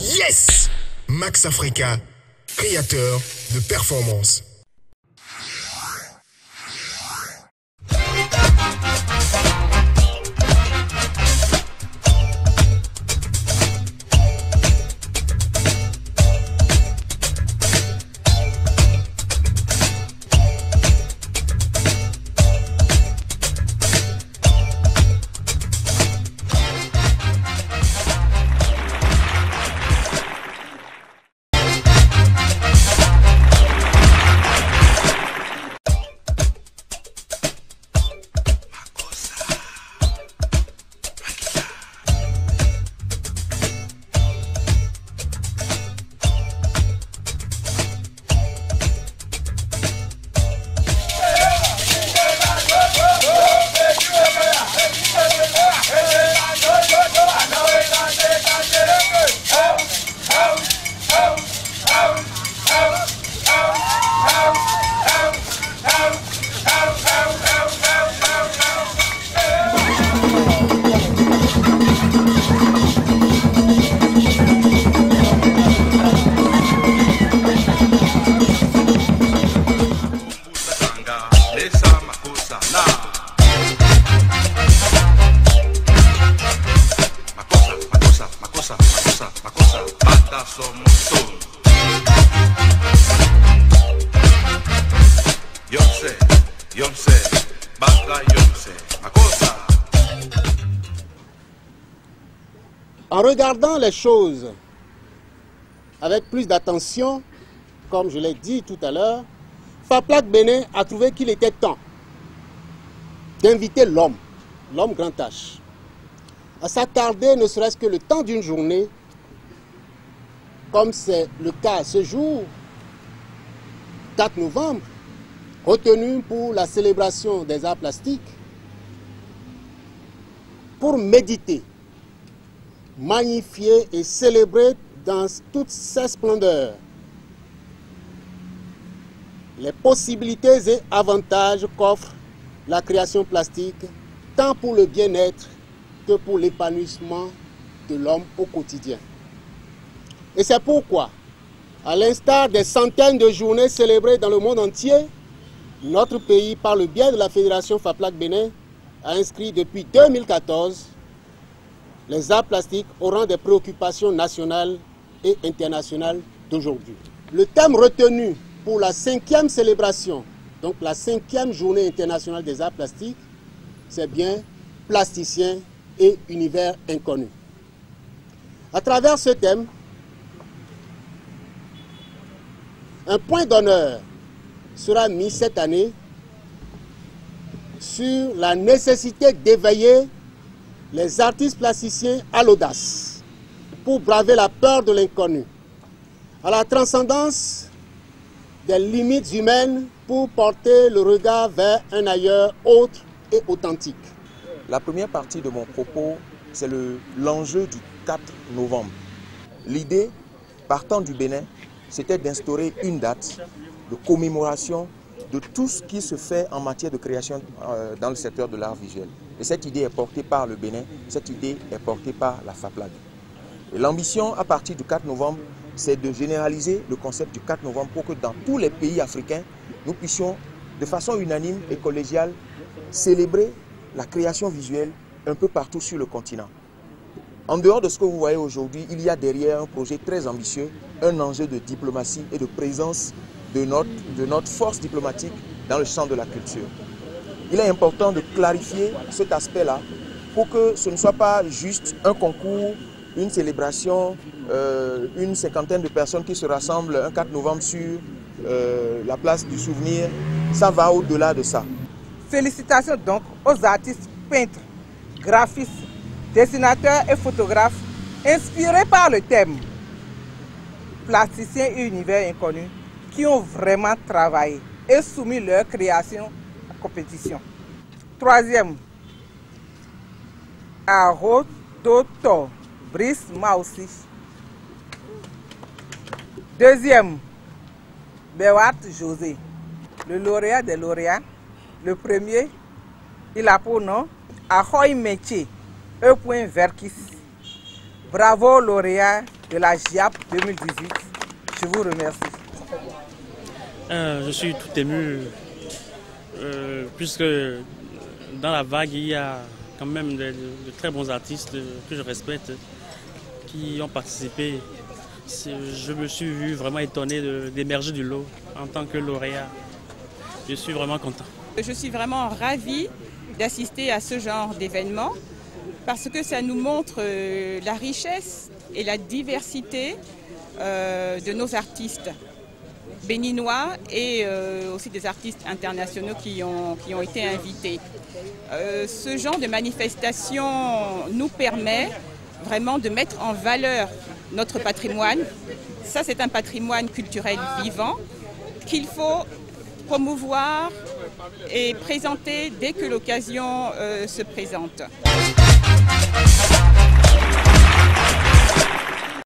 Yes! Max Africa, créateur de performance. En regardant les choses avec plus d'attention, comme je l'ai dit tout à l'heure, FAPLAC Bénin a trouvé qu'il était temps d'inviter l'homme grand H, à s'attarder ne serait-ce que le temps d'une journée, comme c'est le cas ce jour, 4 novembre, retenu pour la célébration des arts plastiques, pour méditer, magnifier et célébrer dans toute sa splendeur les possibilités et avantages qu'offre la création plastique, tant pour le bien-être que pour l'épanouissement de l'homme au quotidien. Et c'est pourquoi, à l'instar des centaines de journées célébrées dans le monde entier, notre pays, par le biais de la Fédération FAPLAC Bénin, a inscrit depuis 2014 les arts plastiques au rang des préoccupations nationales et internationales d'aujourd'hui. Le thème retenu pour la 5e célébration, donc la 5e journée internationale des arts plastiques, c'est bien plasticien et univers inconnu. À travers ce thème, un point d'honneur sera mis cette année sur la nécessité d'éveiller les artistes plasticiens à l'audace pour braver la peur de l'inconnu, à la transcendance des limites humaines pour porter le regard vers un ailleurs autre et authentique. La première partie de mon propos, c'est l'enjeu du 4 novembre. L'idée, partant du Bénin, c'était d'instaurer une date de commémoration de tout ce qui se fait en matière de création dans le secteur de l'art visuel. Et cette idée est portée par le Bénin, cette idée est portée par la FAPLAC. Et l'ambition à partir du 4 novembre, c'est de généraliser le concept du 4 novembre pour que dans tous les pays africains, nous puissions de façon unanime et collégiale célébrer la création visuelle un peu partout sur le continent. En dehors de ce que vous voyez aujourd'hui, il y a derrière un projet très ambitieux, un enjeu de diplomatie et de présence de notre force diplomatique dans le champ de la culture. Il est important de clarifier cet aspect-là pour que ce ne soit pas juste un concours, une célébration, une cinquantaine de personnes qui se rassemblent un 4 novembre sur la place du souvenir. Ça va au-delà de ça. Félicitations donc aux artistes peintres, graphistes, dessinateurs et photographes inspirés par le thème plasticien et univers inconnu qui ont vraiment travaillé et soumis leur création à compétition. Troisième, Arototo Brice Maussi. Deuxième, Bewart José, le lauréat des lauréats. Le premier, il a pour nom Ahoy Métier, E.Verkis. Bravo lauréat de la GIAP 2018. Je vous remercie. Je suis tout ému, puisque dans la vague, il y a quand même de très bons artistes que je respecte qui ont participé. Je me suis vu vraiment étonné d'émerger du lot en tant que lauréat. Je suis vraiment content. Je suis vraiment ravie d'assister à ce genre d'événement parce que ça nous montre la richesse et la diversité de nos artistes béninois et aussi des artistes internationaux qui ont été invités. Ce genre de manifestation nous permet vraiment de mettre en valeur notre patrimoine. Ça, c'est un patrimoine culturel vivant qu'il faut promouvoir et présenter dès que l'occasion se présente.